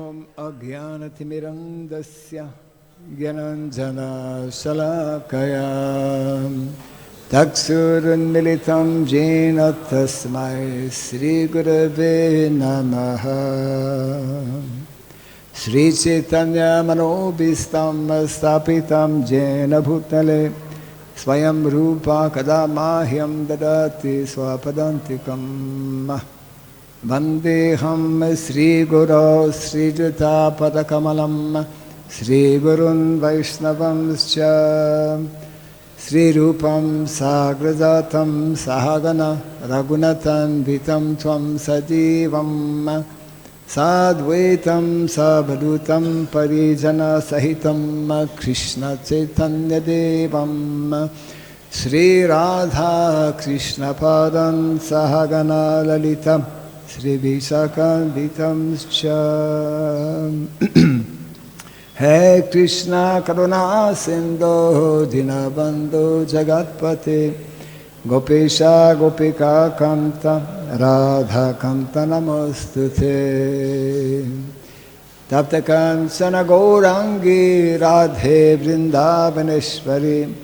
Om Ajnanatimirandasya Gyananjana Shalakaya Taksurunmilitam Jena Tasmai Sri Gurave Namaha Sri Chaitanya Manobhistam Stapitam Jena Bhutale Swayam Rupa Kadamahyam Dadati Swapadantikam Vandeham Sri Guru Sri Juta Padakamalam Sri Gurun Vaishnavamscha Sri Rupam Sagrajatam Sahagana Raghunatan Vitam Tvam Sajivam Sadvaitam Sabhadutam Parijana Sahitam Krishna Chaitanya Devam Sri Radha Krishna Padan Sahagana Lalitam Sri Visakhan Vitamscha He Krishna Karuna Sindhu Dinabandhu Jagatpate Gopesha Gopika Kanta Radha Kanta Namostute Tapta Kansana Gaurangi Radhe Vrindavaneshwari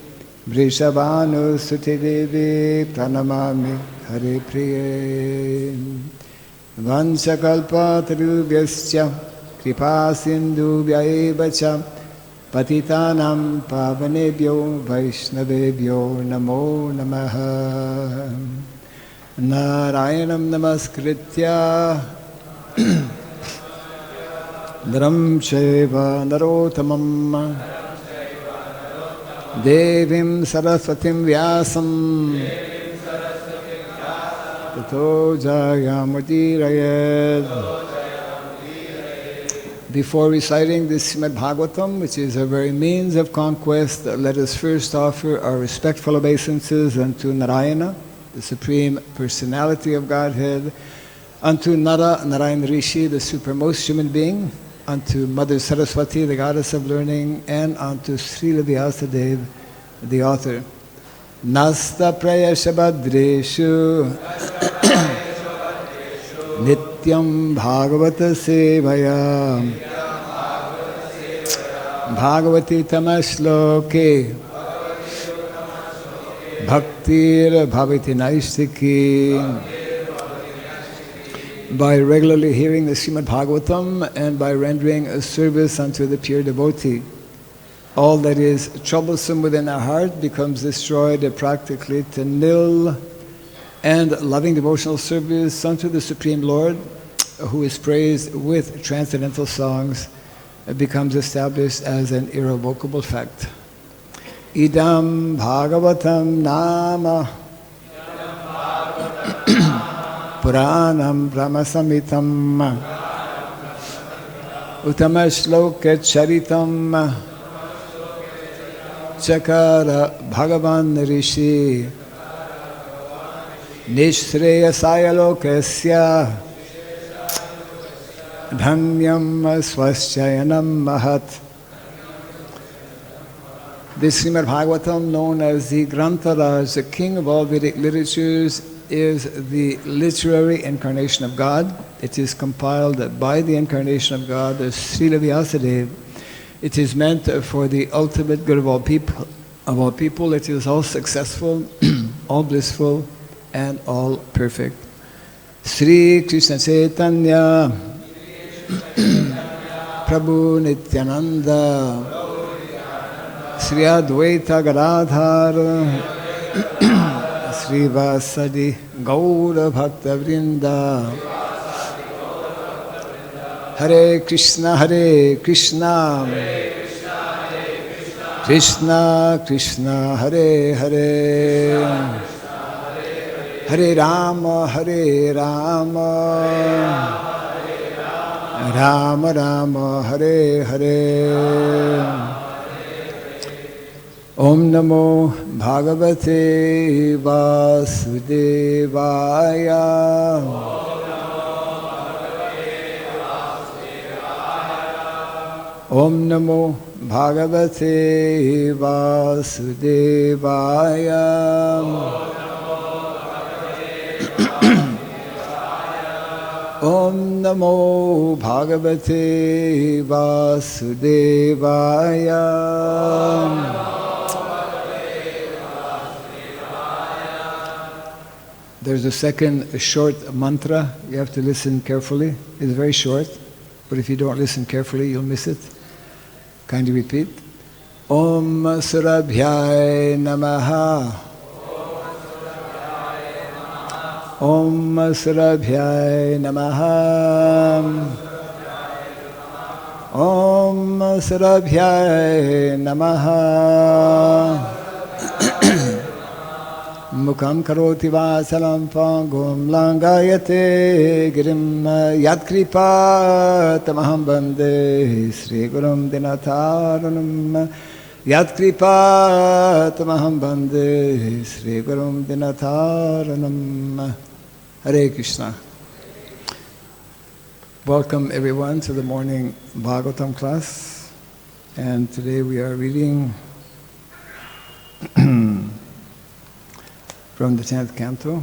Vrishabhanu Suti Devi Pranamami Hare Priye Vanchakalpa Tarubhyascha Kripa Sindhu Vyaevacha Patitanam Pavanebhyo Vaishnavebhyo Namo Namaha Narayanam Namaskritya Dharam Shaiva Narotamam Devim Saraswatim Vyasam Tato Jayamudirayed. Before reciting the Srimad Bhagavatam, which is our very means of conquest, let us first offer our respectful obeisances unto Narayana, the Supreme Personality of Godhead, unto Nara, Narayan Rishi, the supermost human being, unto Mother Saraswati, the Goddess of Learning, and unto Srila Vyasadeva, the author. Nasta Prayashabhadreshu Nityam Bhagavata Sevaya Bhagavati Tamashloke Bhaktir Bhavati Naistiki. By regularly hearing the Srimad Bhagavatam and by rendering a service unto the pure devotee, all that is troublesome within our heart becomes destroyed practically to nil, and loving devotional service unto the Supreme Lord, who is praised with transcendental songs, becomes established as an irrevocable fact. Idam Bhagavatam Nama Puranam Brahmasamitam Utamashloka Charitam Chakara Bhagavan Rishi Nishreyasaya lokasya Dhanyam Swaschayanam Mahat. This Srimad Bhagavatam, known as the Grantaraj, the king of all Vedic literatures, is the literary incarnation of God. It is compiled by the incarnation of God, as Srila Vyasadeva. It is meant for the ultimate good of all people. It is all successful, all blissful, and all perfect. Sri Krishna Chaitanya Prabhu Nityananda Sri Advaita Gadadhar Sri Vasadi Gaura Bhakta Vrinda. Hare Krishna Krishna Krishna Hare Hare Hare Rama Rama Rama Hare Hare. Om Namo Bhagavate Vasudevaya. Om Namo Bhagavate Vasudevaya. Om Namo Bhagavate Vasudevaya. There's a second short mantra. You have to listen carefully. It's very short, but if you don't listen carefully, you'll miss it. Kindly repeat. Om Surabhyay Namaha. Om Surabhyay Namaha. Om Surabhyay Namaha. Mukham karoti vasalam pangum langayate girim yadkripa tamaham bande Sri Gurum Dinataranam yadkripa tamaham bande Sri Gurum Dinataranam. Hare Krishna. Welcome everyone to the morning Bhagavatam class, and today we are reading from the 10th canto.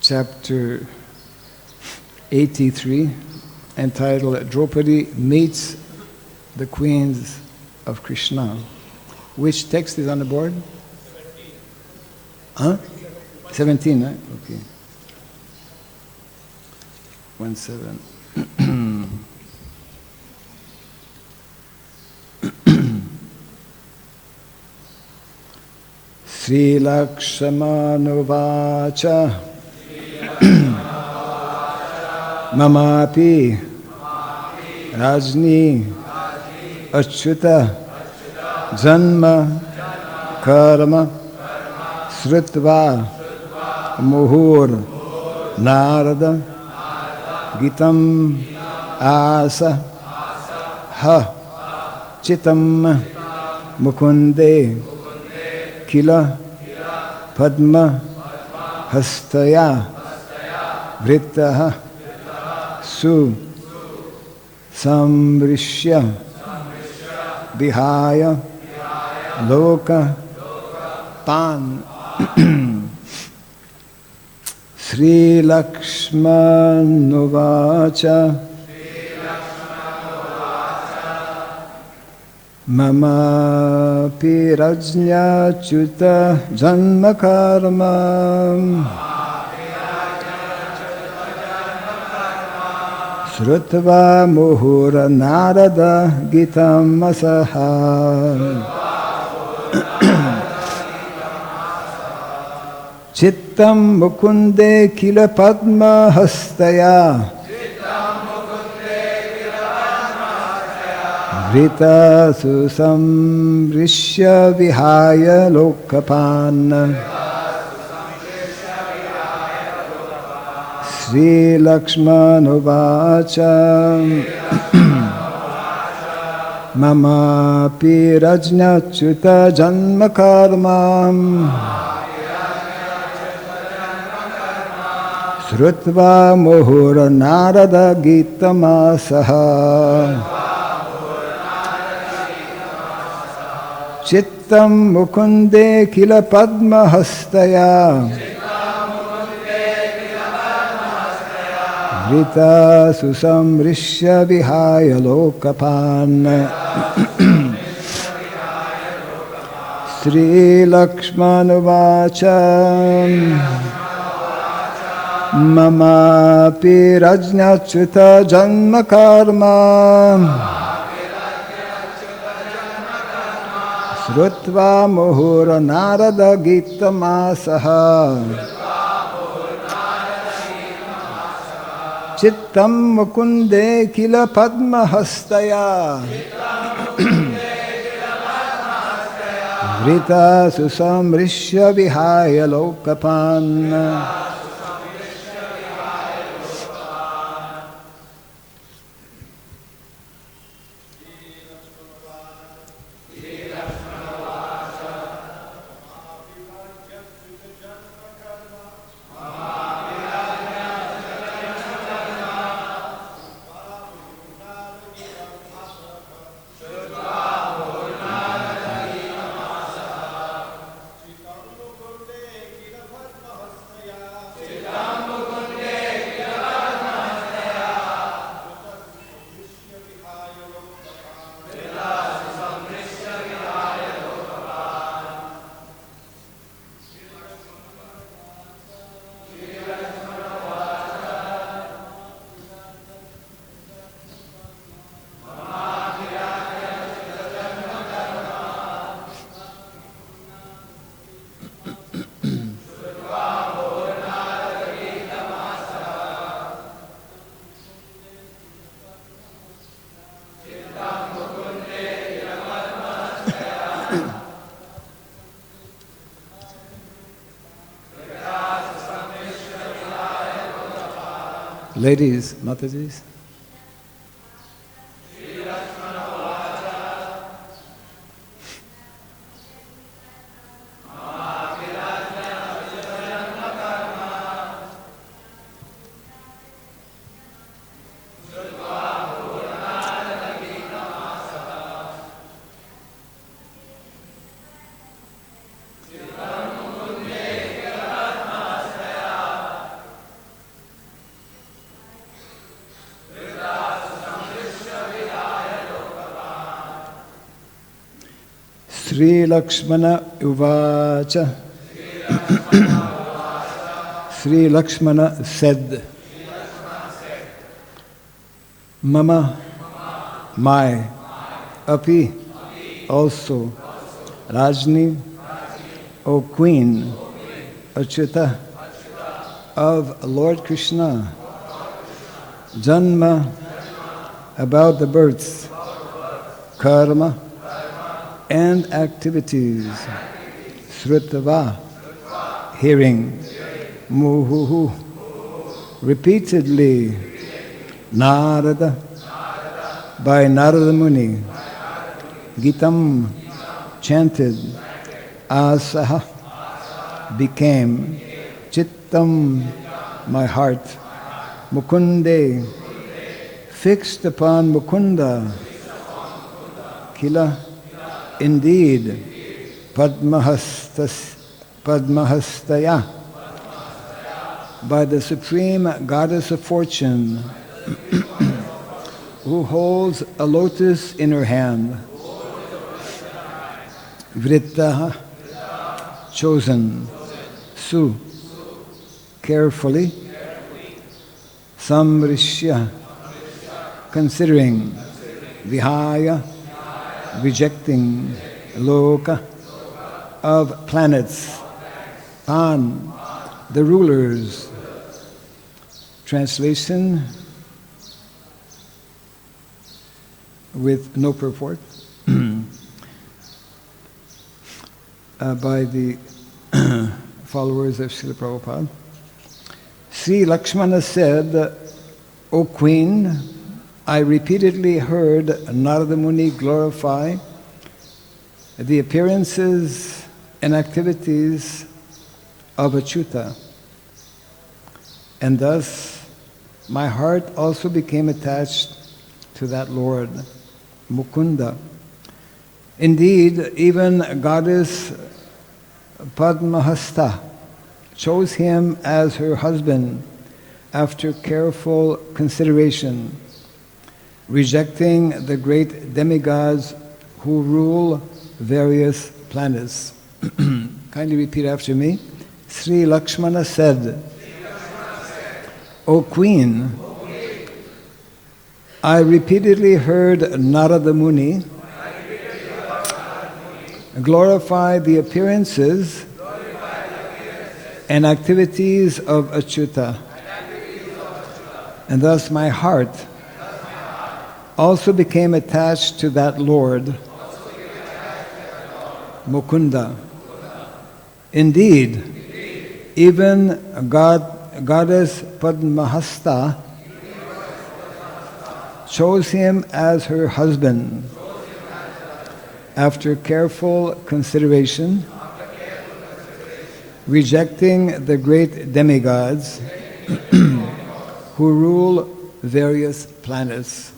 Chapter 83, entitled Draupadi Meets the Queens of Krishna. Which text is on the board? 17, right? Okay. 1-7. Sri Lakshmanuvacha Mamapi Rajni Achyuta Janma Karma Sritva Muhur Narada Gitam Asa Ha Chitam Mukunde Kila Padma Hastaya Vrittaha Su Samrishya Vihaya Loka Pan. Sri Lakshmanuvacha Mama pirajnya chuta janma karma Srutva muhura narada gitam asaha Chittam mukunde kila padma hastaya Vrita susamrishya vihaya lokapan. Sri Lakshmanuvacha Mama pirajnachuta janma karma Srutva muhura narada gitamasaha Chittam mukunde kila padma hastaya Vrita susamrishya vihaya lokapan. Sri Lakshmanuvacha Mama pirajnachuta janma karma Srutva muhura narada gitamasaha Chittam mukunde kila padma hastaya Vrita susamrishya vihaya lokapan. Ladies, Matajis. Sri Lakshmana Uvacha. Sri Lakshmana said, Mama, my, Api, also, Rajni, O Queen, Achyuta, of Lord Krishna, Janma, about the births, Karma, and activities, Srutava, hearing, Muhuhu, repeatedly, Narada, by Narada Muni, Gitam, chanted, Asaha, became, Chittam, my heart, Mukunde, fixed upon Mukunda, Kila, indeed, Padmahastaya, by the Supreme Goddess of Fortune, who holds a lotus in her hand, Vrittaha, chosen, Su, carefully, Samrishya, considering, Vihaya, rejecting, Loka, of planets, Tan, the rulers. Translation with no purport by the followers of Srila Prabhupada. Sri Lakshmana said, O Queen, I repeatedly heard Narada Muni glorify the appearances and activities of Achyuta, and thus my heart also became attached to that Lord, Mukunda. Indeed, even Goddess Padmahasta chose him as her husband after careful consideration, rejecting the great demigods who rule various planets. Kindly repeat after me. Sri Lakshmana said, O Queen, I repeatedly heard Narada Muni glorify the appearances and activities of Achyuta, and thus my heart also became attached to that Lord, Mukunda. Indeed, even Goddess Padmahasta chose him as her husband after careful consideration, rejecting the great demigods who rule various planets.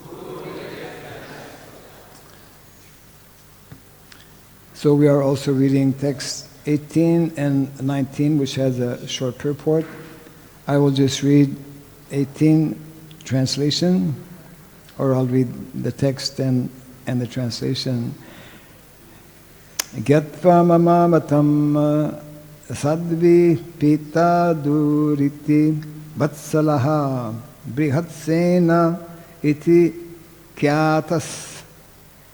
So we are also reading text 18 and 19, which has a short purport. I will just read 18 translation, or I'll read the text and the translation. Gyatva mamamatam sadvi pita duriti vatsalaha brihatsena iti kyatas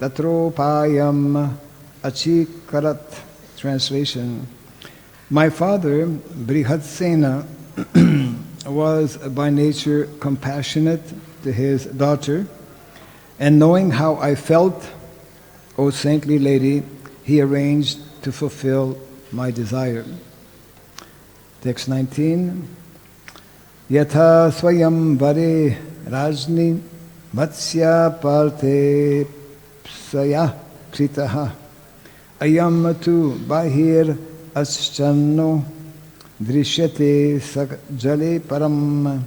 tatropayam achikarat. Translation. My father, Brihatsena, was by nature compassionate to his daughter, and knowing how I felt, O saintly lady, he arranged to fulfill my desire. Text 19. Yatha swayam vare rajni matsya parte psaya kritaha ayam tu bahir aschanno drishyate jale param.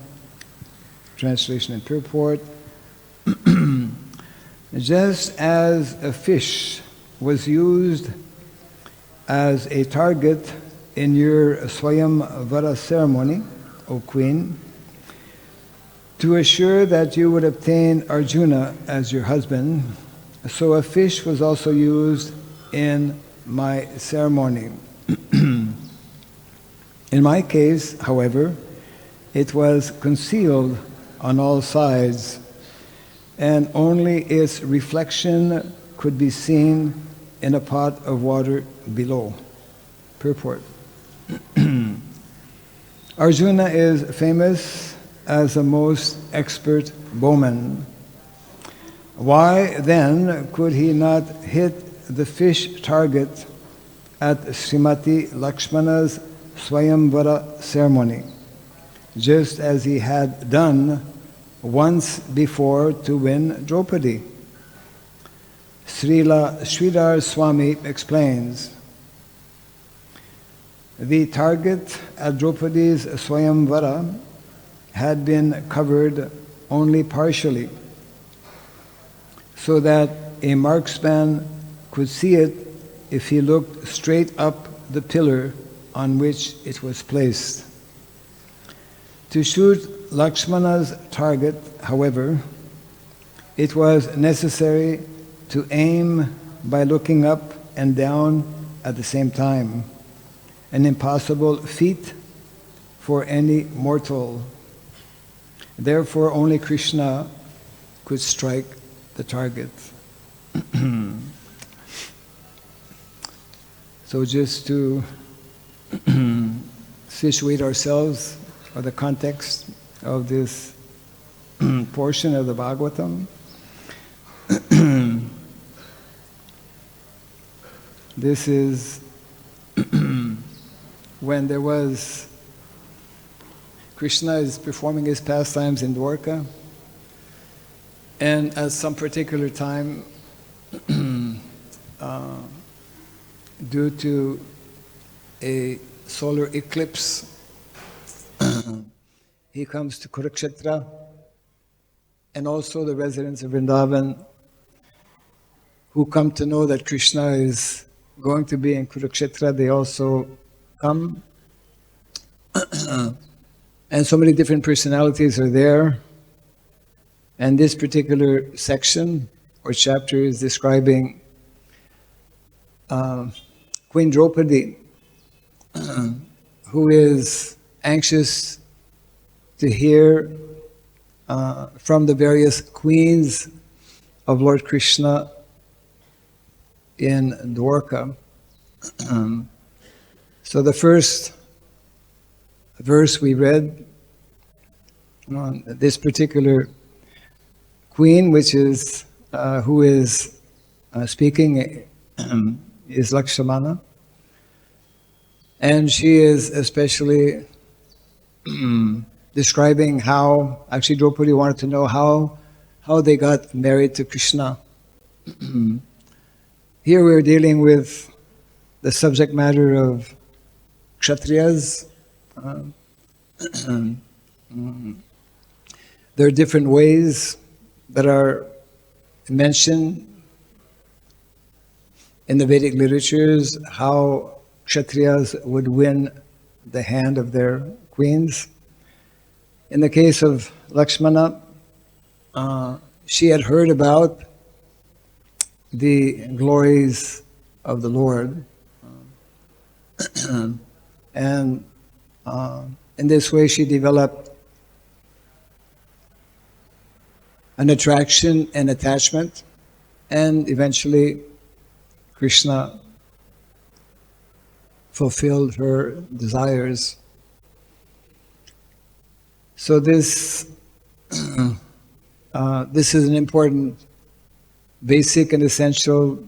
Translation and purport. Just as a fish was used as a target in your Swayamvara ceremony, O Queen, to assure that you would obtain Arjuna as your husband, so a fish was also used in my ceremony. In my case, however, it was concealed on all sides, and only its reflection could be seen in a pot of water below. Purport. Arjuna is famous as a most expert bowman. Why then could he not hit the fish target at Srimati Lakshmana's Swayamvara ceremony, just as he had done once before to win Draupadi? Srila Sridhar Swami explains, the target at Draupadi's Swayamvara had been covered only partially, so that a marksman could see it if he looked straight up the pillar on which it was placed. To shoot Lakshmana's target, however, it was necessary to aim by looking up and down at the same time, an impossible feat for any mortal. Therefore, only Krishna could strike the target. So just to situate ourselves or the context of this portion of the Bhagavatam, this is when there was Krishna is performing his pastimes in Dwarka, and at some particular time, due to a solar eclipse, he comes to Kurukshetra, and also the residents of Vrindavan who come to know that Krishna is going to be in Kurukshetra, they also come. And so many different personalities are there. And this particular section or chapter is describing Queen Draupadi, who is anxious to hear from the various queens of Lord Krishna in Dwarka. So the first verse we read on this particular queen, which is who is speaking, is Lakshmana, and she is especially describing how, actually Draupadi wanted to know how they got married to Krishna. Here we're dealing with the subject matter of Kshatriyas. There are different ways that are mentioned in the Vedic literatures how Kshatriyas would win the hand of their queens. In the case of Lakshmana, she had heard about the glories of the Lord, and in this way she developed an attraction and attachment, and eventually Krishna fulfilled her desires. So this is an important, basic and essential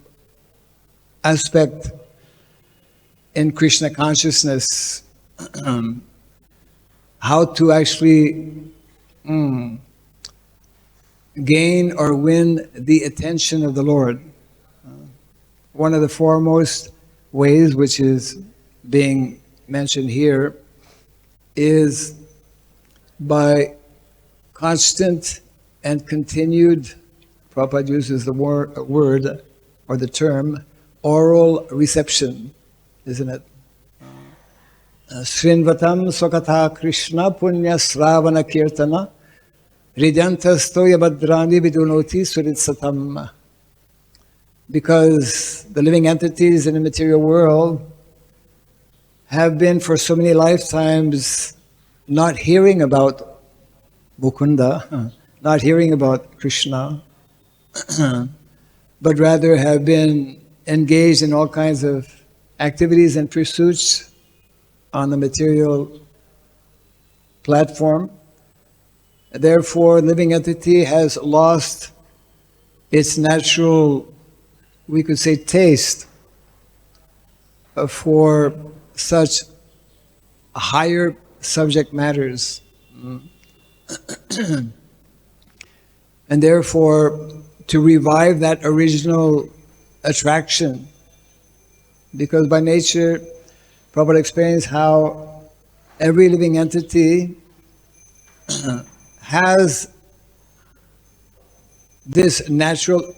aspect in Krishna consciousness. how to actually gain or win the attention of the Lord. One of the foremost ways, which is being mentioned here, is by constant and continued, Prabhupada uses the word or the term, oral reception, isn't it? Srinvatam Sokatha Krishna Punya Sravana Kirtana Ridyantastoya Badrani Vidunoti Suritsatam. Because the living entities in the material world have been for so many lifetimes not hearing about Mukunda, not hearing about Krishna, but rather have been engaged in all kinds of activities and pursuits on the material platform. Therefore, the living entity has lost its natural, we could say, taste for such higher subject matters. And therefore, to revive that original attraction, because by nature, Prabhupada explains how every living entity has this natural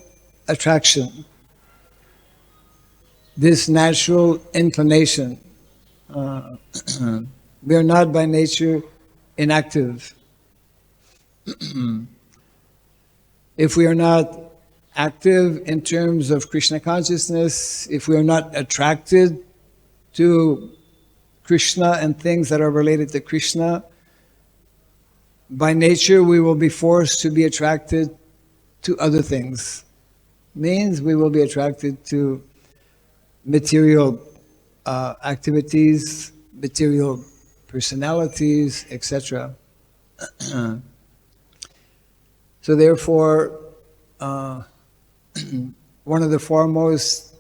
attraction, this natural inclination. We are not by nature inactive. If we are not active in terms of Krishna consciousness, if we are not attracted to Krishna and things that are related to Krishna, by nature we will be forced to be attracted to other things. Means we will be attracted to material activities, material personalities, etc. So therefore, one of the foremost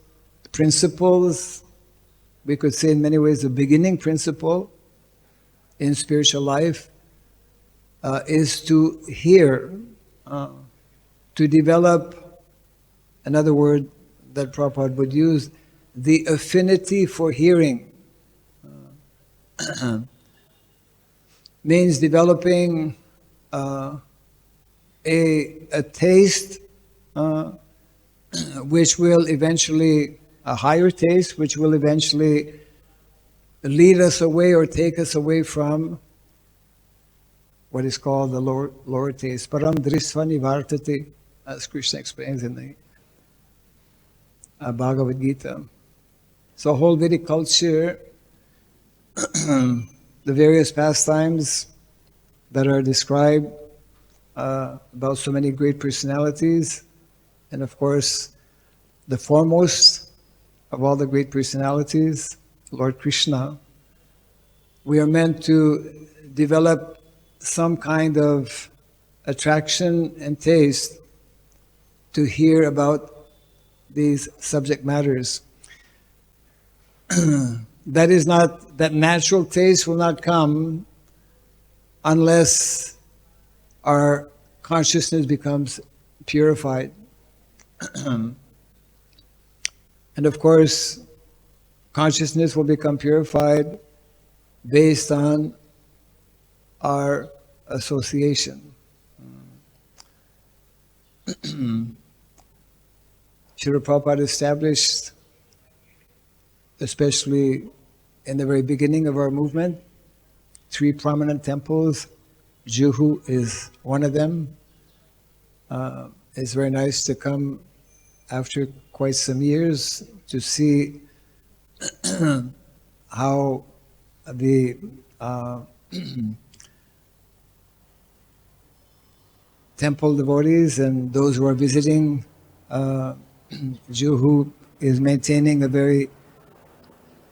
principles, we could say in many ways the beginning principle in spiritual life, is to hear, to develop, another word that Prabhupada would use, the affinity for hearing. Means developing a taste which will eventually, a higher taste, which will eventually lead us away or take us away from what is called the lower taste. Param drisva nivartati, as Krishna explains in the Bhagavad-gita. So whole Vedic culture, the various pastimes that are described about so many great personalities, and of course, the foremost of all the great personalities, Lord Krishna, we are meant to develop some kind of attraction and taste to hear about these subject matters. That natural taste will not come unless our consciousness becomes purified. And of course, consciousness will become purified based on our association. Srila Prabhupada established, especially in the very beginning of our movement, 3 prominent temples. Juhu is one of them. It's very nice to come after quite some years to see how the temple devotees and those who are visiting Juhu is maintaining a very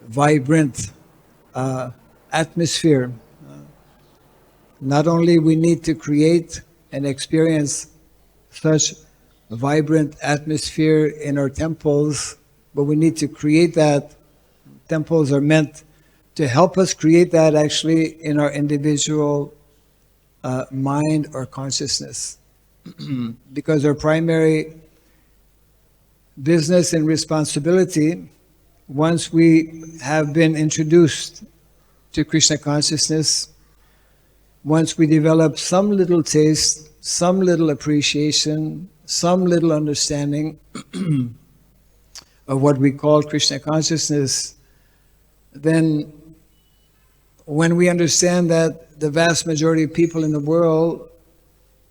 vibrant atmosphere. Not only we need to create and experience such vibrant atmosphere in our temples, but we need to create that. Temples are meant to help us create that actually in our individual mind or consciousness. Because our primary business and responsibility, once we have been introduced to Krishna consciousness, once we develop some little taste, some little appreciation, some little understanding of what we call Krishna consciousness, then when we understand that the vast majority of people in the world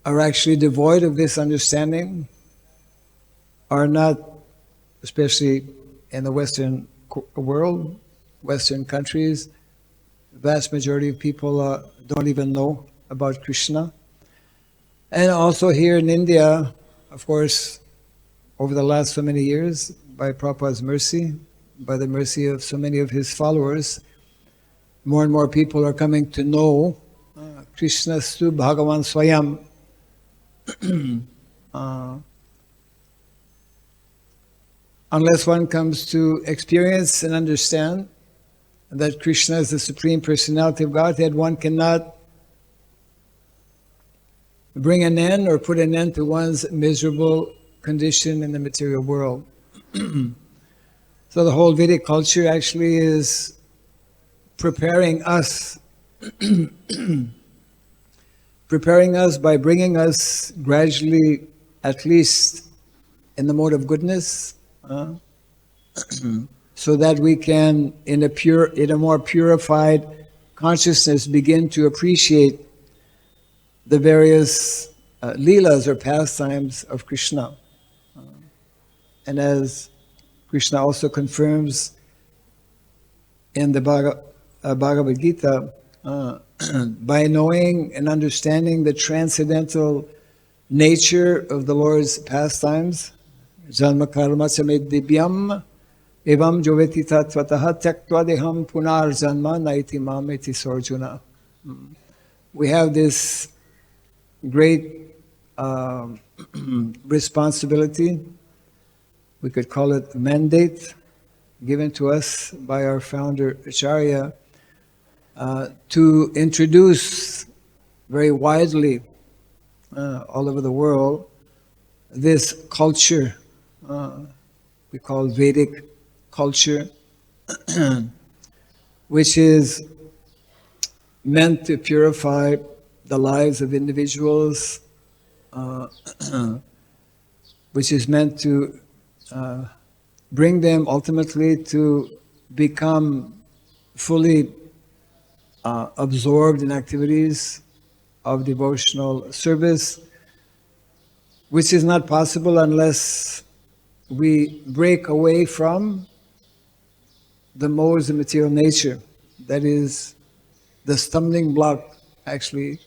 are actually devoid of this understanding, are not, especially in the Western world, Western countries, the vast majority of people don't even know about Krishna. And also here in India, of course, over the last so many years, by Prabhupada's mercy, by the mercy of so many of his followers, more and more people are coming to know Krishna Stu Bhagavan Swayam. Unless one comes to experience and understand that Krishna is the Supreme Personality of Godhead, one cannot bring an end or put an end to one's miserable condition in the material world. So the whole Vedic culture actually is preparing us by bringing us gradually, at least in the mode of goodness, so that we can, in a more purified consciousness, begin to appreciate the various leelas or pastimes of Krishna. And as Krishna also confirms in the Bhagavad-gita, by knowing and understanding the transcendental nature of the Lord's pastimes, Janma karma samed divyam evam joveti tatvataha tyaktva deham punar janma naiti mameti sorjuna. We have this great responsibility, we could call it a mandate, given to us by our founder Acharya, to introduce very widely all over the world this culture we call Vedic culture, which is meant to purify the lives of individuals, which is meant to bring them ultimately to become fully absorbed in activities of devotional service, which is not possible unless we break away from the modes of material nature. That is the stumbling block, actually,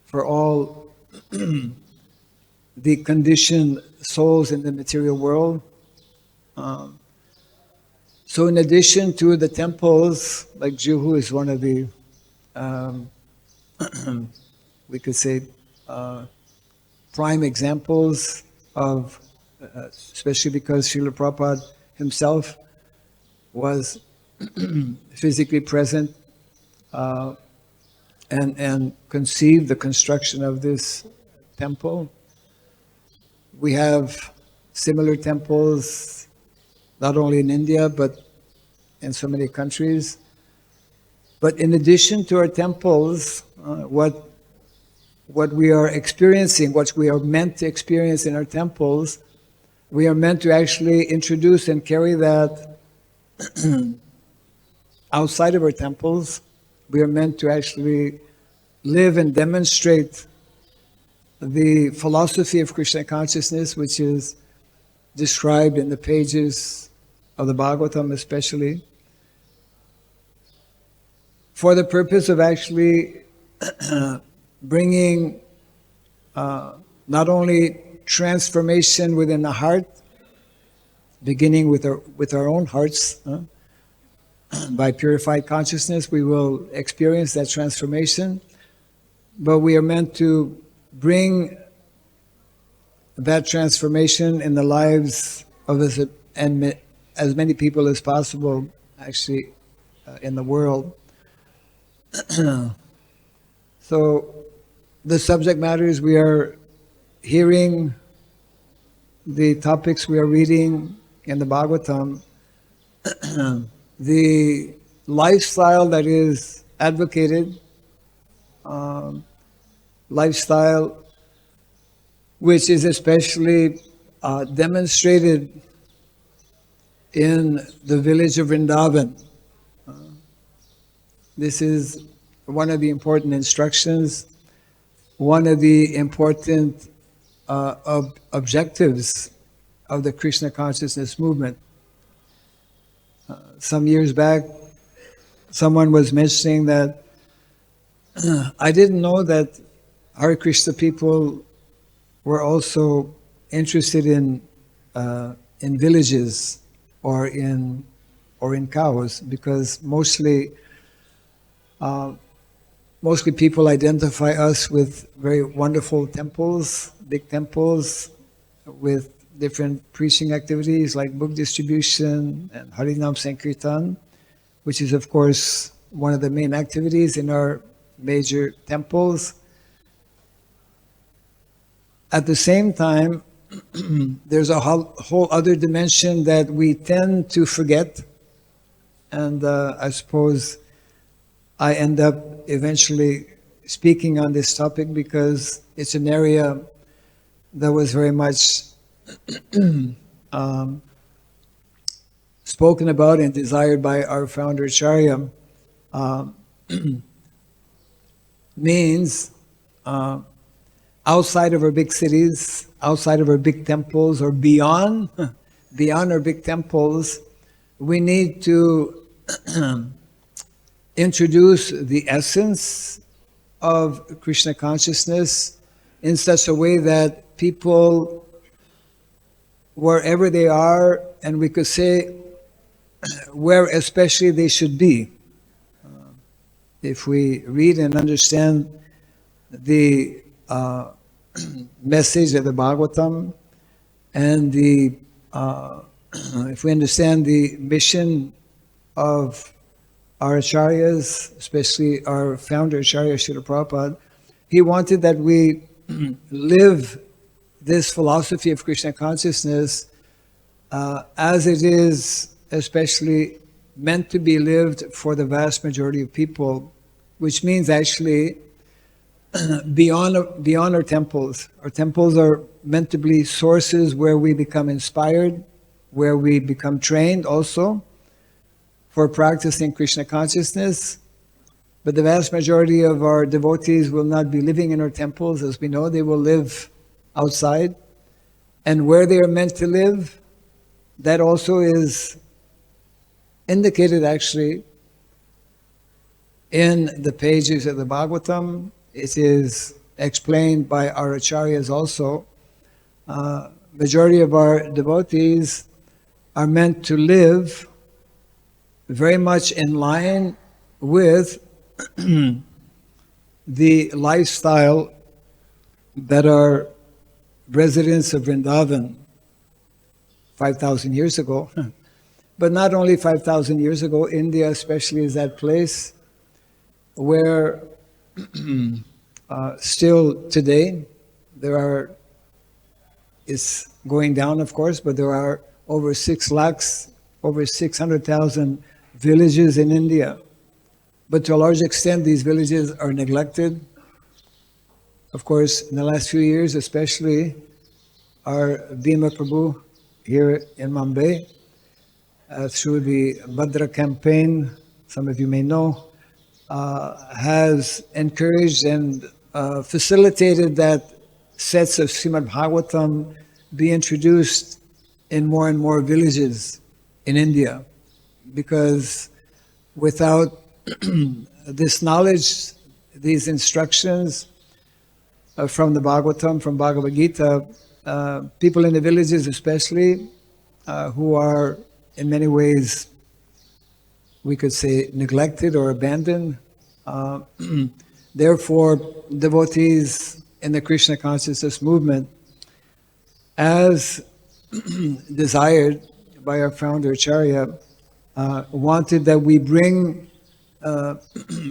for all the conditioned souls in the material world. So in addition to the temples, like Juhu is one of the, we could say, prime examples of, especially because Srila Prabhupada himself was physically present and conceived the construction of this temple. We have similar temples not only in India but in so many countries. But in addition to our temples, what we are experiencing, what we are meant to experience in our temples, we are meant to actually introduce and carry that outside of our temples. We are meant to actually live and demonstrate the philosophy of Krishna consciousness, which is described in the pages of the Bhagavatam especially, for the purpose of actually bringing not only transformation within the heart, beginning with our own hearts. By purified consciousness, we will experience that transformation, but we are meant to bring that transformation in the lives of as many people as possible, actually in the world. So the subject matters we are hearing, the topics we are reading in the Bhagavatam, the lifestyle that is advocated, lifestyle which is especially demonstrated in the village of Vrindavan. This is one of the important instructions, one of the important objectives of the Krishna consciousness movement. Some years back, someone was mentioning that I didn't know that Hare Krishna people were also interested in villages or in cows, because mostly people identify us with very wonderful temples, big temples, with different preaching activities like book distribution and Harinam Sankirtan, which is of course one of the main activities in our major temples. At the same time, there's a whole other dimension that we tend to forget, and I suppose I end up eventually speaking on this topic because it's an area that was very much spoken about and desired by our founder Acharya. Means outside of our big cities, outside of our big temples, or beyond our big temples, we need to introduce the essence of Krishna consciousness in such a way that people, wherever they are, and we could say where especially they should be. If we read and understand the message of the Bhagavatam, and if we understand the mission of our acharyas, especially our founder Acharya Srila Prabhupada, he wanted that we live this philosophy of Krishna consciousness as it is especially meant to be lived for the vast majority of people, which means actually beyond our temples. Our temples are meant to be sources where we become inspired, where we become trained also for practicing Krishna consciousness. But the vast majority of our devotees will not be living in our temples. As we know, they will live outside. And where they are meant to live, that also is indicated actually in the pages of the Bhagavatam. It is explained by our acharyas also. Majority of our devotees are meant to live very much in line with the lifestyle that our residents of Vrindavan 5,000 years ago, but not only 5,000 years ago, India especially is that place where still today it's going down of course, but there are over 6 lakhs, over 600,000 villages in India. But to a large extent, these villages are neglected. Of course, in the last few years, especially, our Bhima Prabhu here in Mumbai, through the Bhadra campaign, some of you may know, has encouraged and facilitated that sets of Srimad Bhagavatam be introduced in more and more villages in India. Because without this knowledge, these instructions from the Bhagavatam, from Bhagavad-gita, people in the villages especially, who are in many ways, we could say, neglected or abandoned. Therefore, devotees in the Krishna consciousness movement, as desired by our founder Acharya, wanted that we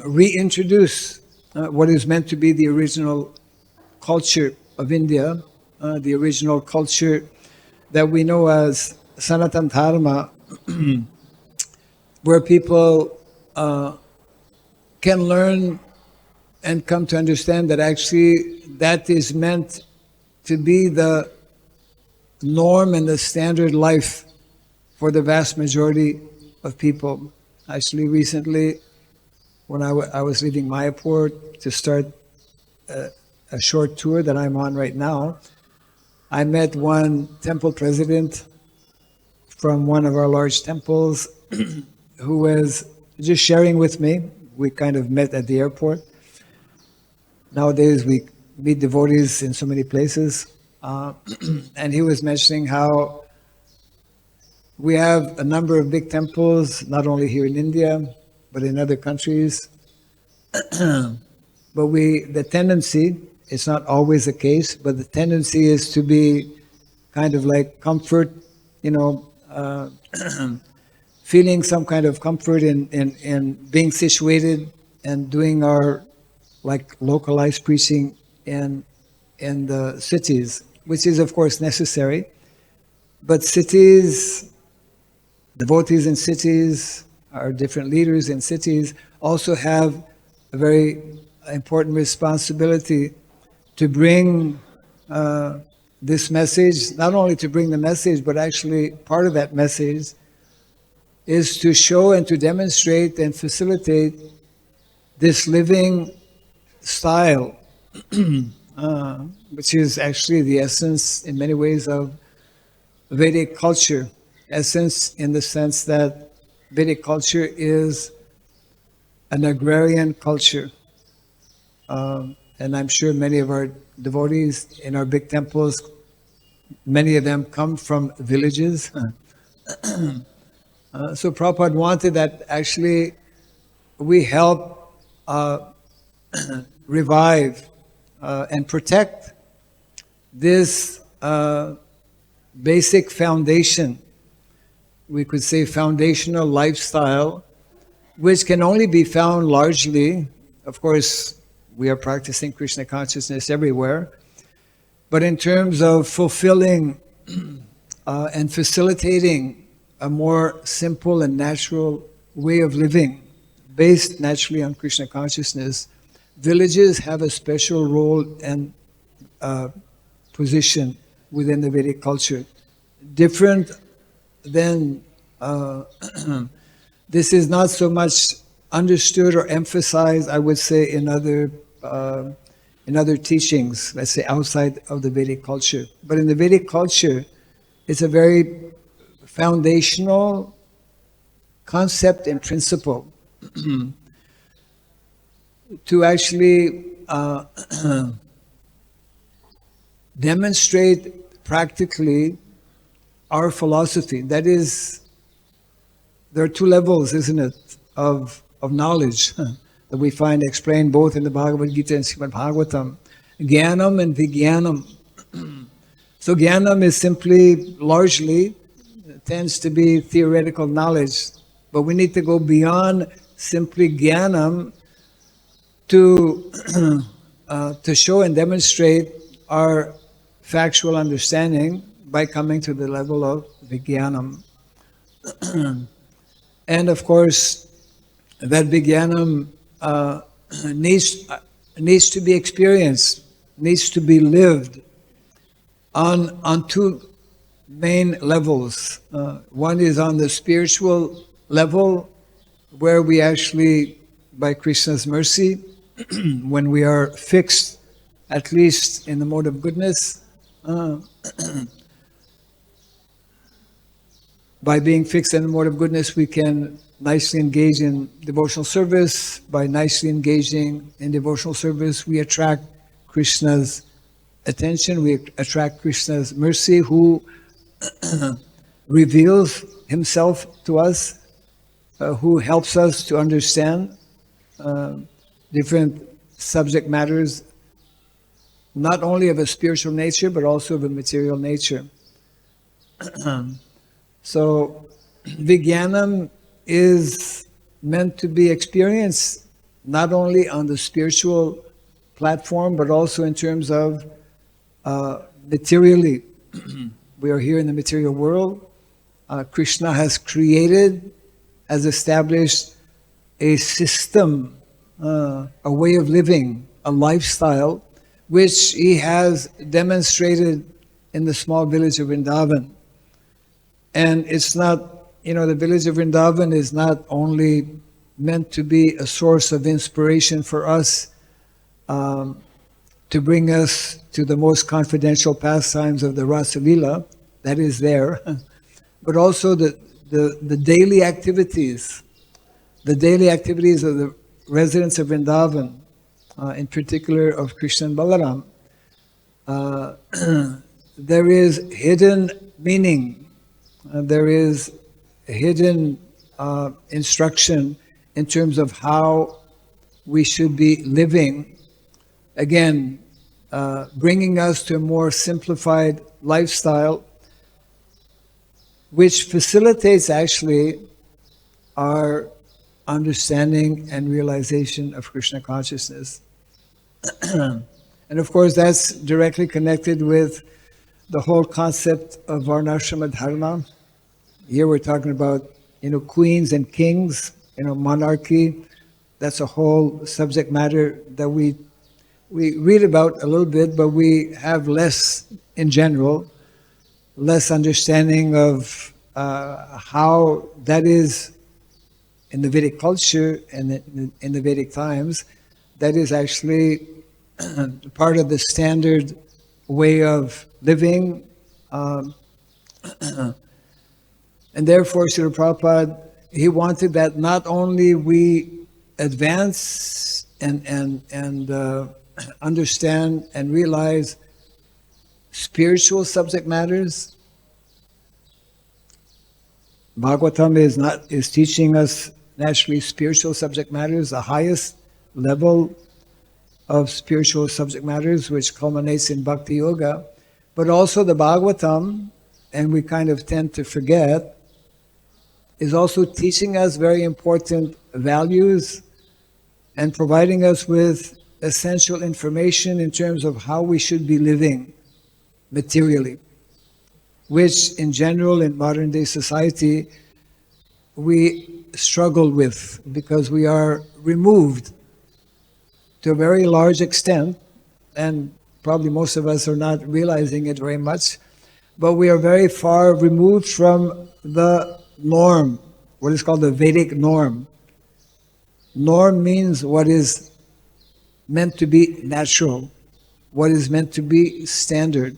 reintroduce what is meant to be the original culture of India, the original culture that we know as Sanatana Dharma, where people can learn and come to understand that actually that is meant to be the norm and the standard life for the vast majority of people. Actually, recently, when I was leaving Mayapur to start a short tour that I'm on right now, I met one temple president from one of our large temples who was just sharing with me. We kind of met at the airport. Nowadays, we meet devotees in so many places. And he was mentioning how we have a number of big temples, not only here in India, but in other countries. But the tendency, it's not always the case, but the tendency is to be kind of like comfort, feeling some kind of comfort in being situated and doing our like localized preaching in the cities, which is of course necessary. But cities, devotees in cities, our different leaders in cities also have a very important responsibility to bring this message, not only to bring the message, but actually part of that message is to show and to demonstrate and facilitate this living style, which is actually the essence in many ways of Vedic culture. Essence in the sense that Vedic culture is an agrarian culture. And I'm sure many of our devotees in our big temples, many of them come from villages. So Prabhupada wanted that actually we help revive and protect this basic foundation, we could say foundational lifestyle, which can only be found largely, of course, we are practicing Krishna consciousness everywhere, but in terms of fulfilling and facilitating a more simple and natural way of living, based naturally on Krishna consciousness, villages have a special role and position within the Vedic culture. Different than, this is not so much understood or emphasized, I would say, in other teachings, let's say outside of the Vedic culture. But in the Vedic culture, it's a very foundational concept and principle to actually demonstrate practically our philosophy. That is, there are two levels, isn't it, of knowledge that we find explained both in the Bhagavad-gita and Srimad Bhagavatam. Jnanam and Vijnanam. So Jnanam is simply, largely, tends to be theoretical knowledge, but we need to go beyond simply Jnanam to show and demonstrate our factual understanding by coming to the level of Vijnanam. And of course, that Vijnanam needs to be experienced, needs to be lived on two main levels. One is on the spiritual level, where we actually, by Krishna's mercy, when we are fixed, at least in the mode of goodness, by being fixed in the mode of goodness, we can nicely engage in devotional service. By nicely engaging in devotional service, we attract Krishna's attention, we attract Krishna's mercy, who reveals himself to us, who helps us to understand different subject matters, not only of a spiritual nature, but also of a material nature. So, Vijnanam is meant to be experienced not only on the spiritual platform, but also in terms of materially. We are here in the material world. Krishna has created, has established a system, a way of living, a lifestyle, which he has demonstrated in the small village of Vrindavan. And it's not, the village of Vrindavan is not only meant to be a source of inspiration for us, to bring us to the most confidential pastimes of the Rasa Lila, that is there, but also the daily activities, of the residents of Vrindavan, in particular of Krishna and Balaram. There is hidden meaning, there is hidden instruction in terms of how we should be living. Again, bringing us to a more simplified lifestyle, which facilitates actually our understanding and realization of Krishna consciousness. And of course, that's directly connected with the whole concept of Varnashrama Dharma. Here we're talking about, queens and kings, monarchy. That's a whole subject matter that we read about a little bit, but we have less, in general, less understanding of how that is in the Vedic culture and in the Vedic times. That is actually part of the standard way of living. And therefore, Srila Prabhupada, he wanted that not only we advance and understand and realize spiritual subject matters. Bhagavatam is teaching us naturally spiritual subject matters, the highest level of spiritual subject matters, which culminates in Bhakti Yoga. But also the Bhagavatam, and we kind of tend to forget, is also teaching us very important values and providing us with essential information in terms of how we should be living materially, which in general in modern day society we struggle with because we are removed to a very large extent, and probably most of us are not realizing it very much, but we are very far removed from the norm, what is called the Vedic norm. Norm means what is meant to be natural, what is meant to be standard.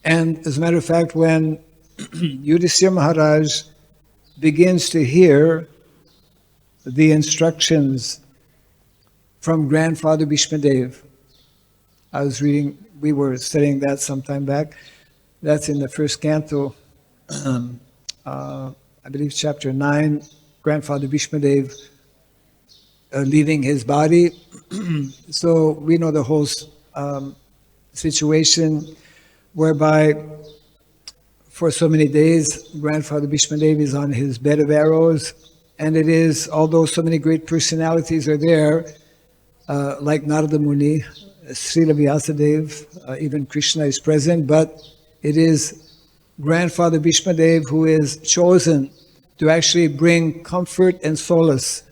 And as a matter of fact, when Yudhisthira Maharaj begins to hear the instructions from Grandfather Bhishmadev, I was reading, we were studying that some time back, that's in the first canto, I believe chapter 9, Grandfather Bhishmadev leaving his body. So we know the whole situation whereby for so many days Grandfather Bhishmadev is on his bed of arrows, and it is, although so many great personalities are there, like Narada Muni, Srila Vyasadeva, even Krishna is present, but it is Grandfather Bhishmadev who is chosen to actually bring comfort and solace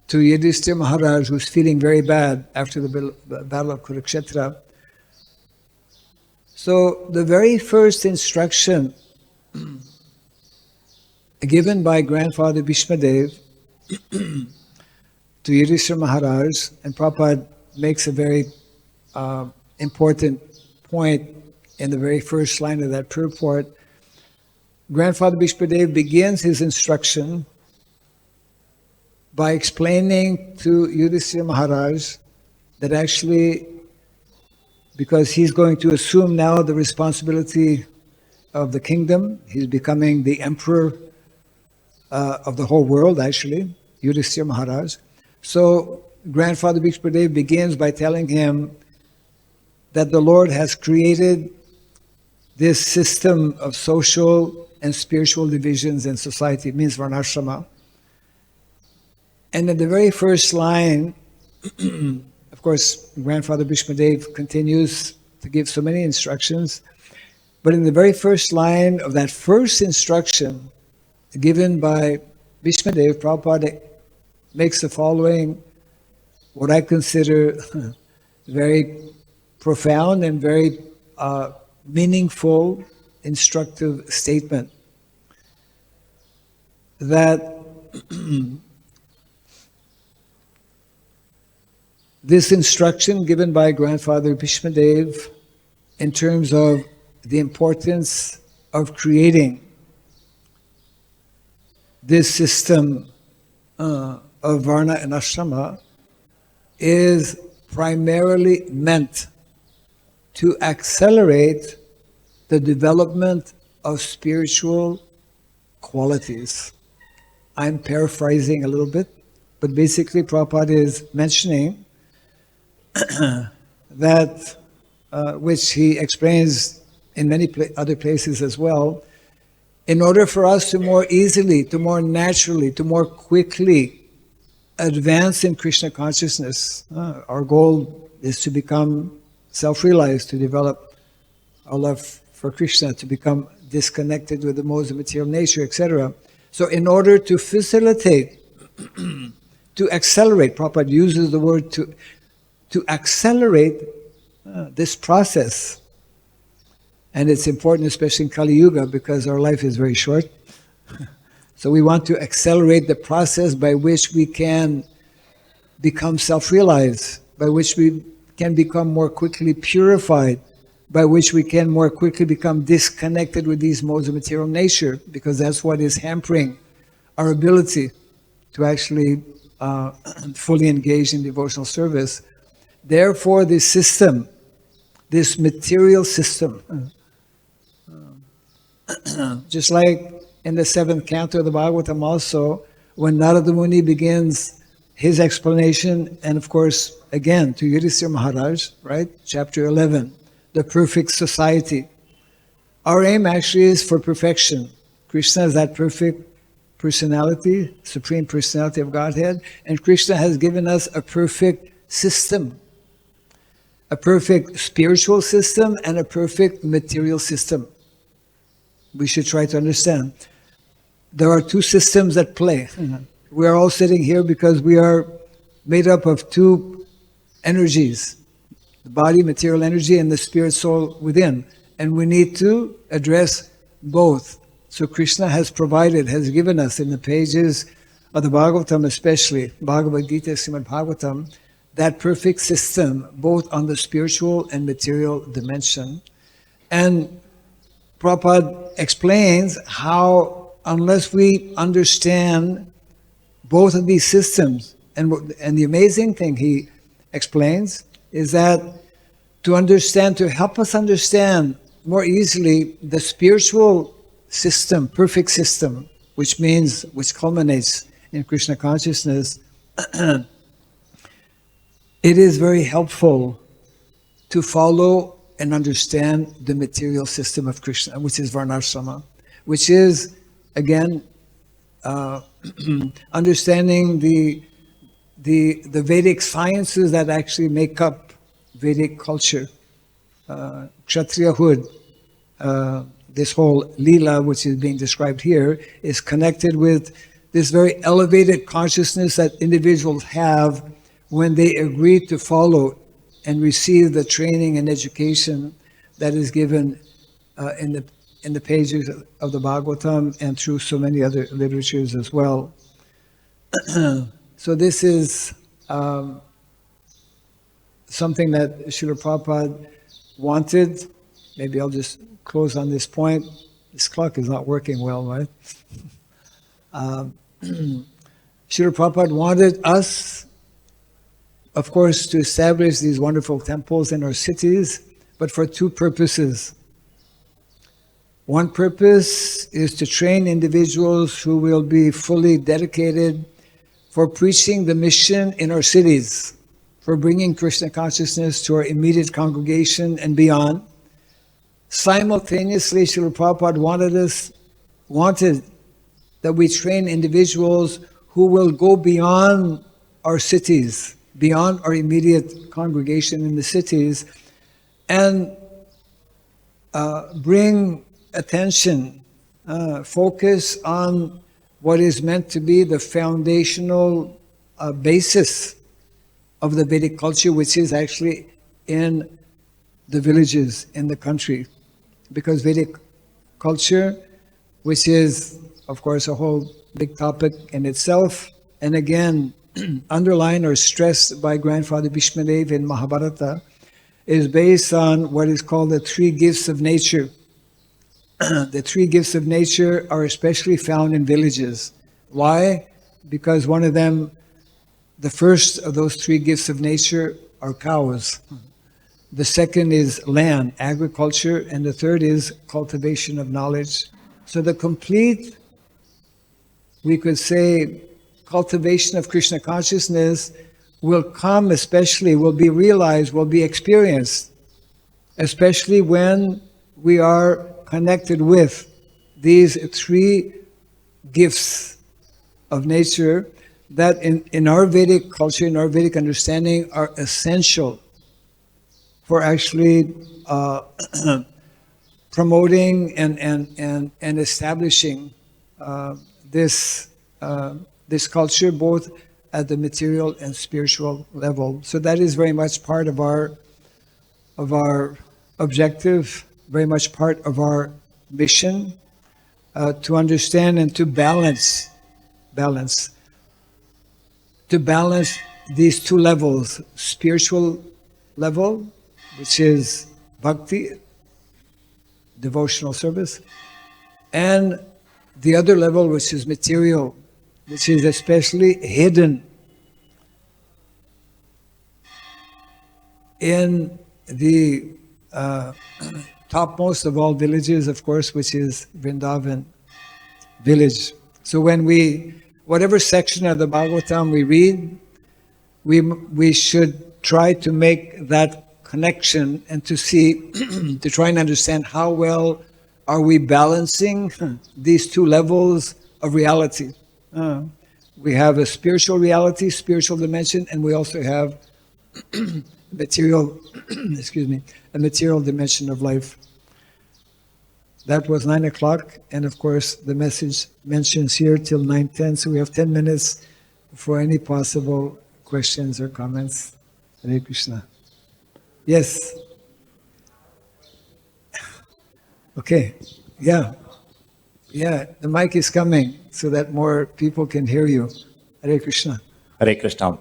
to Yudhisthira Maharaj, who's feeling very bad after the battle of Kurukshetra. So the very first instruction given by Grandfather Bhishmadev to Yudhisthira Maharaj, and Prabhupada makes a very important point in the very first line of that purport. Grandfather Bhishmadev begins his instruction by explaining to Yudhisthira Maharaj that actually, because he's going to assume now the responsibility of the kingdom, he's becoming the emperor of the whole world, actually, Yudhisthira Maharaj. So Grandfather Bhishmadev begins by telling him that the Lord has created this system of social and spiritual divisions in society. It means varnashrama. And in the very first line, of course, Grandfather Bhishmadev continues to give so many instructions, but in the very first line of that first instruction given by Bhishmadev, Prabhupada makes the following, what I consider very profound and very meaningful, instructive statement. That this instruction given by Grandfather Bhishmadev in terms of the importance of creating this system of Varna and Ashrama is primarily meant to accelerate the development of spiritual qualities. I'm paraphrasing a little bit, but basically Prabhupada is mentioning that, which he explains in many other places as well, in order for us to more easily, to more naturally, to more quickly advance in Krishna consciousness. Our goal is to become self-realized, to develop our love for Krishna, to become disconnected with the modes of material nature, etc. So in order to facilitate, to accelerate, Prabhupada uses the word to accelerate this process. And it's important, especially in Kali Yuga, because our life is very short. So we want to accelerate the process by which we can become self-realized, by which we can become more quickly purified, by which we can more quickly become disconnected with these modes of material nature, because that's what is hampering our ability to actually fully engage in devotional service. Therefore, this system, this material system, just like in the 7th canto of the Bhagavatam also, when Narada Muni begins his explanation, and of course, again, to Yudhishthira Maharaj, right? Chapter 11, the perfect society. Our aim actually is for perfection. Krishna is that perfect personality, supreme personality of Godhead, and Krishna has given us a perfect system, a perfect spiritual system and a perfect material system. We should try to understand. There are two systems at play. We are all sitting here because we are made up of two energies, the body, material energy, and the spirit soul within. And we need to address both. So Krishna has provided, has given us in the pages of the Bhagavatam, especially Bhagavad-gita, Srimad Bhagavatam, that perfect system, both on the spiritual and material dimension. And Prabhupada explains how, unless we understand both of these systems, and the amazing thing he explains is that to help us understand more easily the spiritual system, perfect system, which culminates in Krishna consciousness, it is very helpful to follow and understand the material system of Krishna, which is Varnashrama, which is, again, understanding the Vedic sciences that actually make up Vedic culture. Kshatriyahood, this whole Leela, which is being described here, is connected with this very elevated consciousness that individuals have when they agree to follow and receive the training and education that is given in the pages of the Bhagavatam and through so many other literatures as well. So this is something that Srila Prabhupada wanted. Maybe I'll just close on this point. This clock is not working well, right? Srila Prabhupada wanted us, of course, to establish these wonderful temples in our cities, but for two purposes. One purpose is to train individuals who will be fully dedicated for preaching the mission in our cities, for bringing Krishna consciousness to our immediate congregation and beyond. Simultaneously, Srila Prabhupada wanted us wanted that we train individuals who will go beyond our cities, beyond our immediate congregation in the cities, and bring attention, focus on what is meant to be the foundational basis of the Vedic culture, which is actually in the villages, in the country. Because Vedic culture, which is, of course, a whole big topic in itself, and again, underlined or stressed by Grandfather Bhishmadev in Mahabharata, is based on what is called the three gifts of nature. The three gifts of nature are especially found in villages. Why? Because one of them, the first of those three gifts of nature are cows. The second is land, agriculture, and the third is cultivation of knowledge. So the complete, we could say, cultivation of Krishna consciousness will come, especially, will be realized, will be experienced, especially when we are connected with these three gifts of nature that in our Vedic culture, in our Vedic understanding, are essential for actually promoting and establishing this culture, both at the material and spiritual level. So that is very much part of our objective, very much part of our mission, to understand and to balance these two levels: spiritual level, which is bhakti, devotional service, and the other level, which is material, which is especially hidden in the topmost of all villages, of course, which is Vrindavan village. So when whatever section of the Bhagavatam we read, we should try to make that connection and to see, to try and understand how well are we balancing these two levels of reality. We have a spiritual reality, spiritual dimension, and we also have material, a material dimension of life. That was 9 o'clock, and of course the message mentions here till 9:10, so we have 10 minutes for any possible questions or comments. Hare Krishna. Yes. Okay. Yeah, the mic is coming so that more people can hear you. Hare Krishna. Hare Krishna,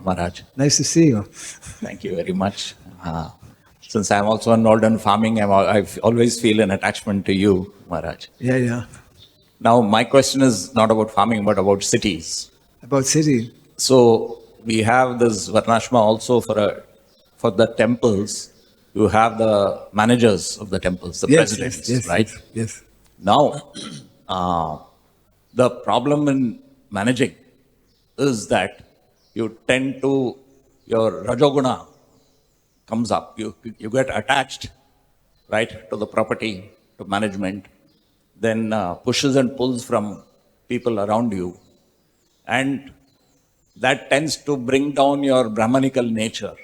Maharaj. Nice to see you. Thank you very much. Since I'm also involved in farming, I always feel an attachment to you, Maharaj. Yeah. Now, my question is not about farming, but about cities. About city. So, we have this Varnashma also for the temples. You have the managers of the temples, the presidents, yes, right? Yes. Now, the problem in managing is that you tend to, your Rajoguna comes up. You get attached, right, to the property, to management, then pushes and pulls from people around you. And that tends to bring down your Brahmanical nature.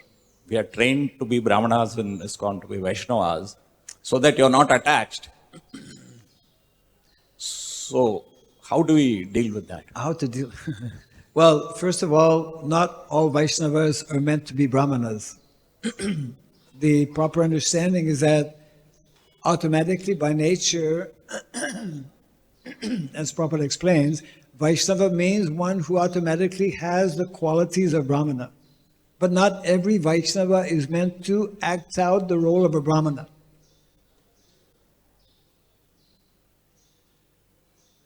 We are trained to be Brahmanas in ISKCON, to be Vaishnavas, so that you're not attached. So, how do we deal with that? How to deal? Well, first of all, not all Vaishnavas are meant to be Brahmanas. The proper understanding is that automatically, by nature, as Prabhupada explains, Vaishnava means one who automatically has the qualities of Brahmana. But not every Vaishnava is meant to act out the role of a Brahmana.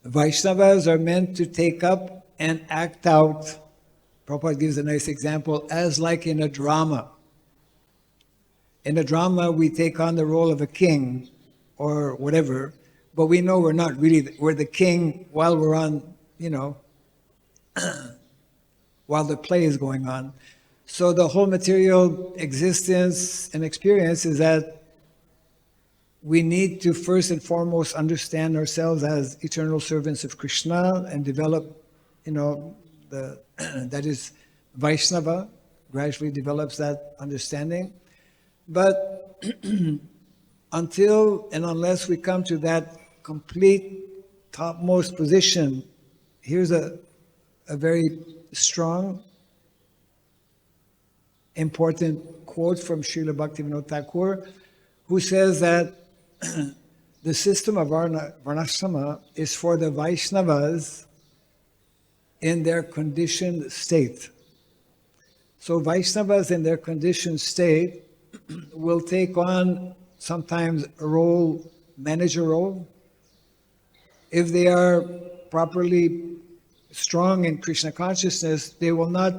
Vaishnavas are meant to take up and act out, Prabhupada gives a nice example, as like in a drama. In a drama, we take on the role of a king or whatever, but we know we're not really, we're the king while we're on, while the play is going on. So the whole material existence and experience is that we need to first and foremost understand ourselves as eternal servants of Krishna and develop, that is Vaishnava, gradually develops that understanding. But until and unless we come to that complete topmost position, here's a very strong, important quote from Srila Bhaktivinoda Thakur, who says that the system of Varnashrama is for the Vaishnavas in their conditioned state. So Vaishnavas in their conditioned state will take on sometimes a role, manager role. If they are properly strong in Krishna consciousness, they will not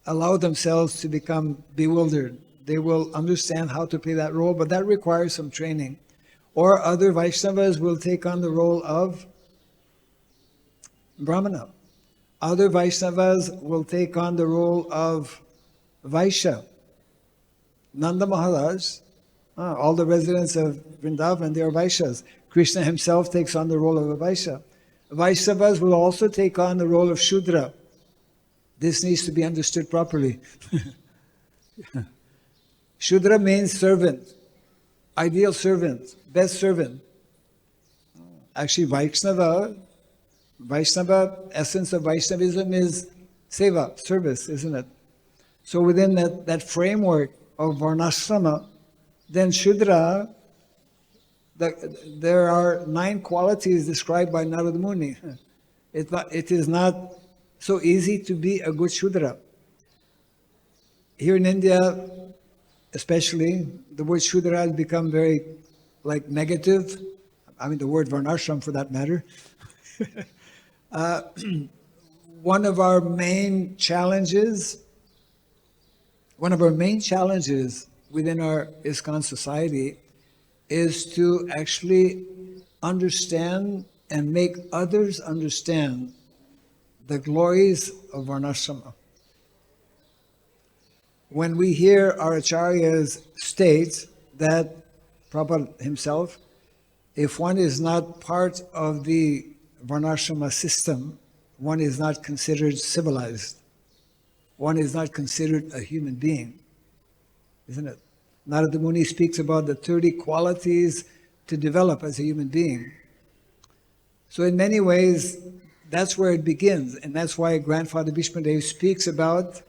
allow themselves to become bewildered. They will understand how to play that role, but that requires some training. Or other Vaishnavas will take on the role of Brahmana. Other Vaishnavas will take on the role of Vaishya. Nanda Maharaj, all the residents of Vrindavan, they are Vaishyas. Krishna himself takes on the role of a Vaishya. Vaishnavas will also take on the role of Shudra. This needs to be understood properly. Shudra means servant, ideal servant, best servant. Actually, Vaishnava, essence of Vaishnavism is seva, service, isn't it? So within that framework of Varnashrama, then Shudra, there are 9 qualities described by Narada Muni. It is not so easy to be a good Shudra. Here in India, especially, the word Shudra has become very negative. I mean, the word Varnashram for that matter. One of our main challenges within our ISKCON society is to actually understand and make others understand the glories of Varnashrama. When we hear our acharyas state that, Prabhupada himself, if one is not part of the Varnashrama system, one is not considered civilized. One is not considered a human being, isn't it? Narada Muni speaks about the 30 qualities to develop as a human being. So in many ways, that's where it begins, and that's why Grandfather Bhishmadev speaks about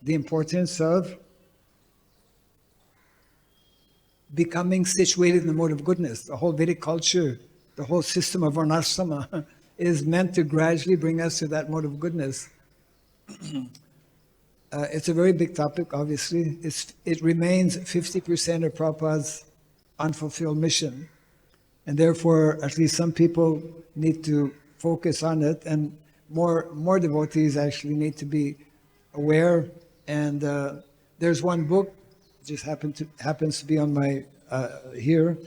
the importance of becoming situated in the mode of goodness. The whole Vedic culture, the whole system of Varnashrama is meant to gradually bring us to that mode of goodness. It's a very big topic, obviously. It remains 50% of Prabhupada's unfulfilled mission. And therefore, at least some people need to focus on it, and more devotees actually need to be aware. And there's one book, just happens to be on my here,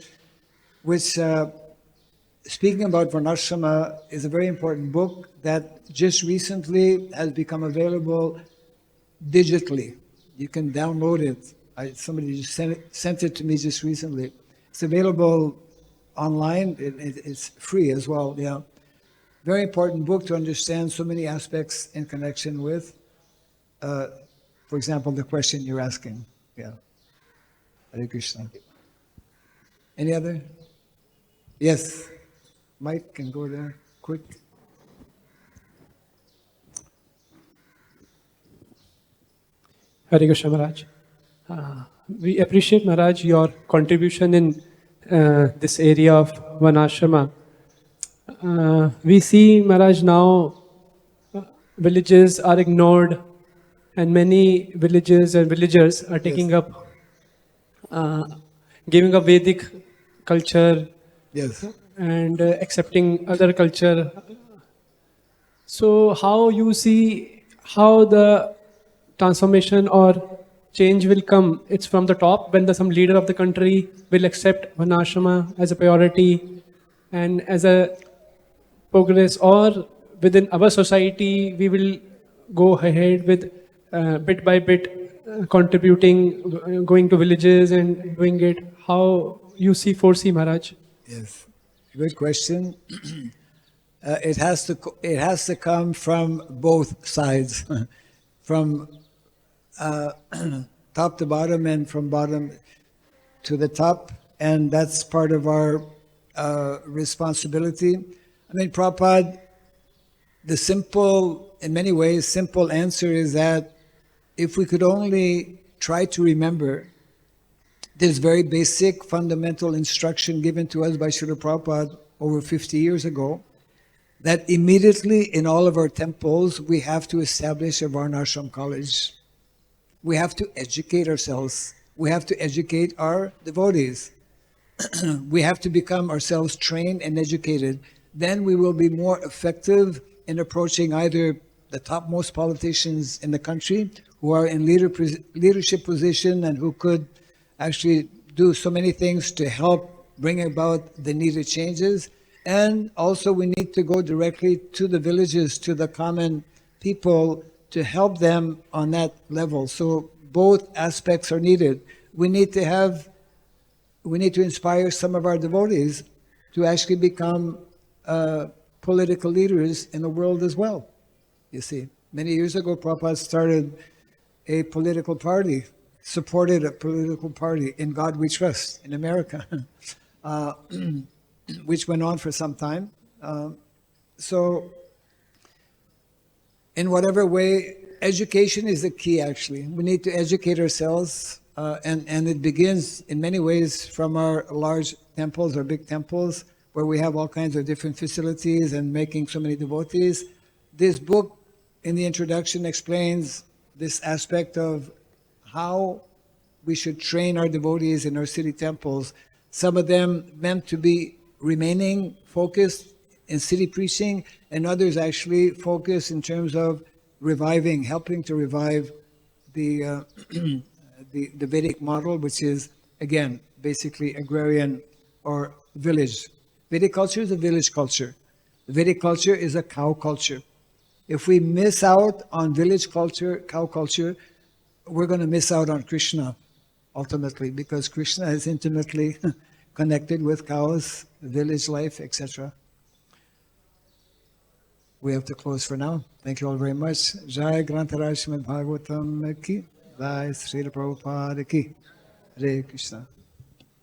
which speaking about Varnashrama is a very important book that just recently has become available digitally. You can download it. Somebody just sent it to me just recently. It's available online. It's free as well. Yeah, very important book to understand so many aspects in connection with, for example, the question you're asking. Yeah. Hare Krishna. Any other? Yes. Mike can go there quick. Hare Krishna Maharaj. We appreciate Maharaj your contribution in this area of Varnashrama. We see Maharaj now villages are ignored and many villages and villagers are taking up giving up Vedic culture. Yes. And accepting other culture. So how you see how the transformation or change will come? It's from the top when some leader of the country will accept Varnashrama as a priority and as a progress, or within our society we will go ahead with bit by bit contributing, going to villages and doing it. How you see, foresee, Maharaj? Yes, good question. It has to come from both sides, from top to bottom and from bottom to the top, and that's part of our responsibility. I mean, Prabhupada, in many ways, simple answer is that if we could only try to remember this very basic fundamental instruction given to us by Srila Prabhupada over 50 years ago, that immediately in all of our temples we have to establish a Varnashram college. We have to educate ourselves. We have to educate our devotees. We have to become ourselves trained and educated. Then we will be more effective in approaching either the topmost politicians in the country who are in leadership position and who could actually do so many things to help bring about the needed changes. And also we need to go directly to the villages, to the common people, to help them on that level. So both aspects are needed. We need to inspire some of our devotees to actually become political leaders in the world as well. You see, many years ago, Prabhupada started a political party, supported a political party, In God We Trust, in America, which went on for some time. So in whatever way, education is the key, actually. We need to educate ourselves, and it begins in many ways from our large temples or big temples, where we have all kinds of different facilities and making so many devotees. This book, in the introduction, explains this aspect of how we should train our devotees in our city temples. Some of them meant to be remaining focused in city preaching, and others actually focus in terms of reviving, helping to revive the the Vedic model, which is, again, basically agrarian or village. Vedic culture is a village culture. Vedic culture is a cow culture. If we miss out on village culture, cow culture, we're going to miss out on Krishna, ultimately, because Krishna is intimately connected with cows, village life, etc. We have to close for now. Thank you all very much. Jai Grantaraj Srimad Bhagavatam ki, Jai Srila Prabhupada ki, Hare Krishna.